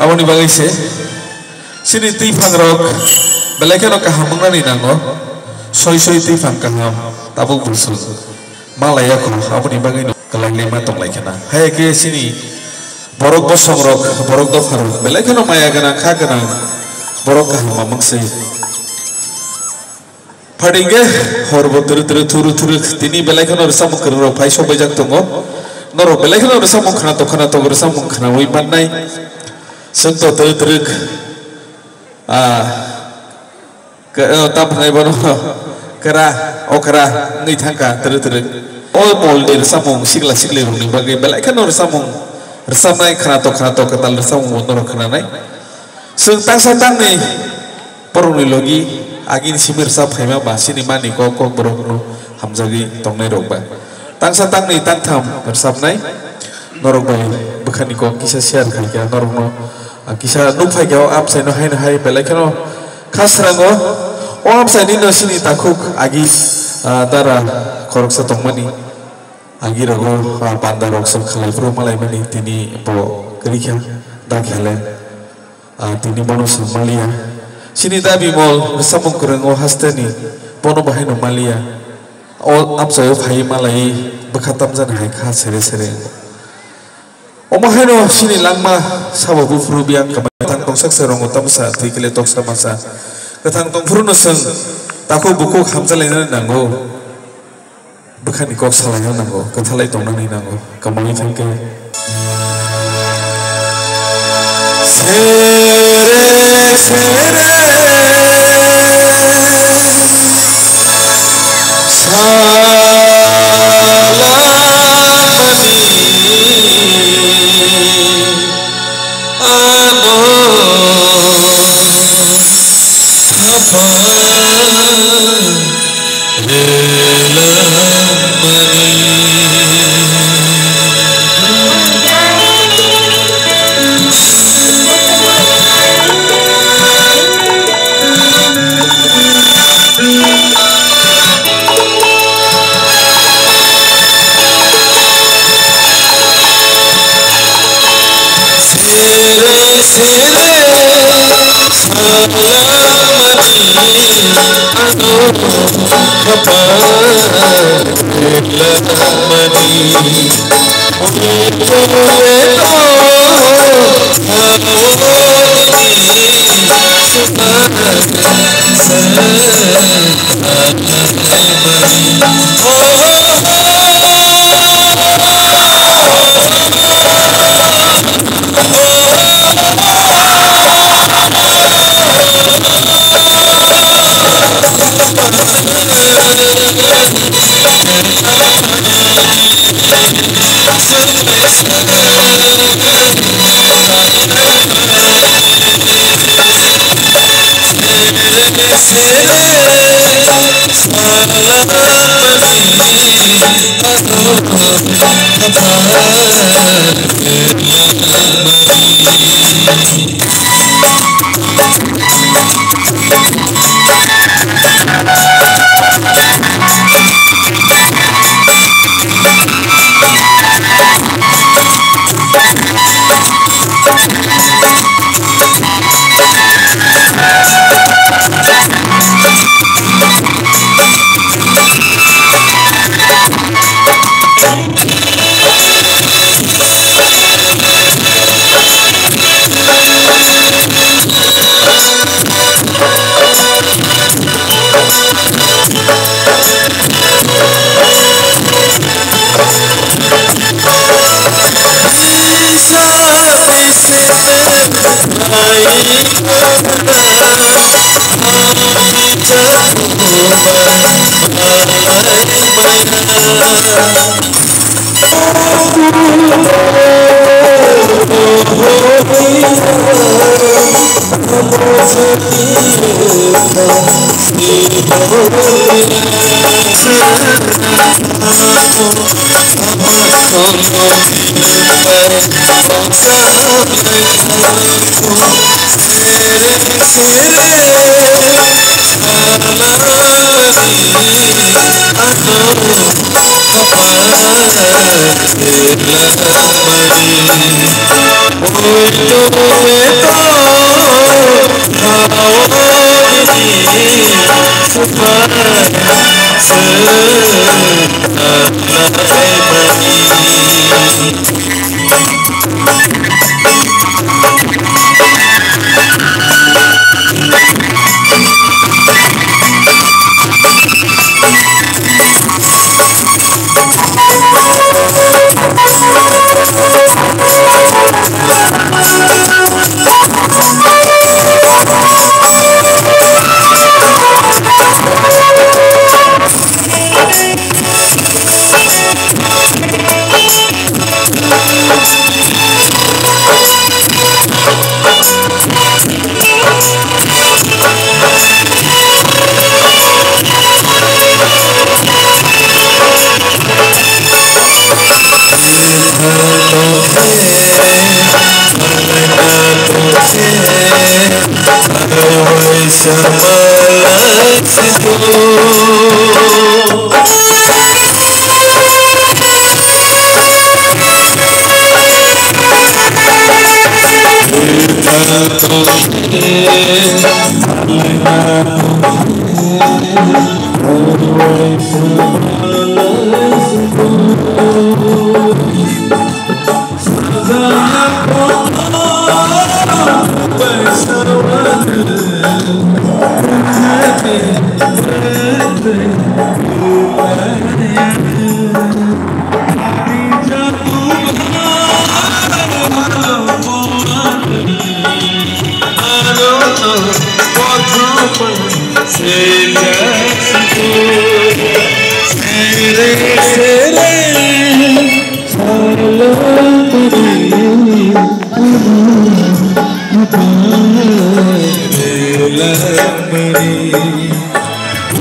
aboni bagai se sini tifang rok belakang rok kaham mengenai nango soi tifang kaham tabuk bulsul malaya ko aboni bagai no kelang lima tong lagi na hai ke sini borok bosong rok borok dofar belakang no maya gana kha gana borok kaham mamang se Padingge horbo turu tini belakang no resam kerro paiso bajak tongo noro belakang no resam khana to resam khana wi panai sento turu tap nai bono kera okra ngai thangka turu ol mol de resam sigla runi bagi belakang no resam nai khana to katal resam noro khana nai sung tang ni poruni logi agin simir sab khaima ba sini mani ko borokno hamjagi tongnai rokba tang ni tang tham bersab nai norok bai bukhani ko kisa share khaika norokno kisa nuphai gao apsai no hai belakano khasrango o apsai ni no sini takuk agi dara koroksa tongmani agi rogo panda roksa khalai pro malai mani tini po kerikha da khale tini bonus malia sini dabi mol samung kurengo hastani pono bahai no malia all apsayo phai malai bakhatam jan hai kha sere o mahai no sini langma sabo bu furu biang kamai tang tong sak serong tamsa thikle tok samasa kathang tong furu no sang tako buku hamjalai nango bukhani kok salai nango kathalai tong nani nango kamai thangke sere Oi,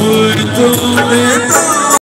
Por tu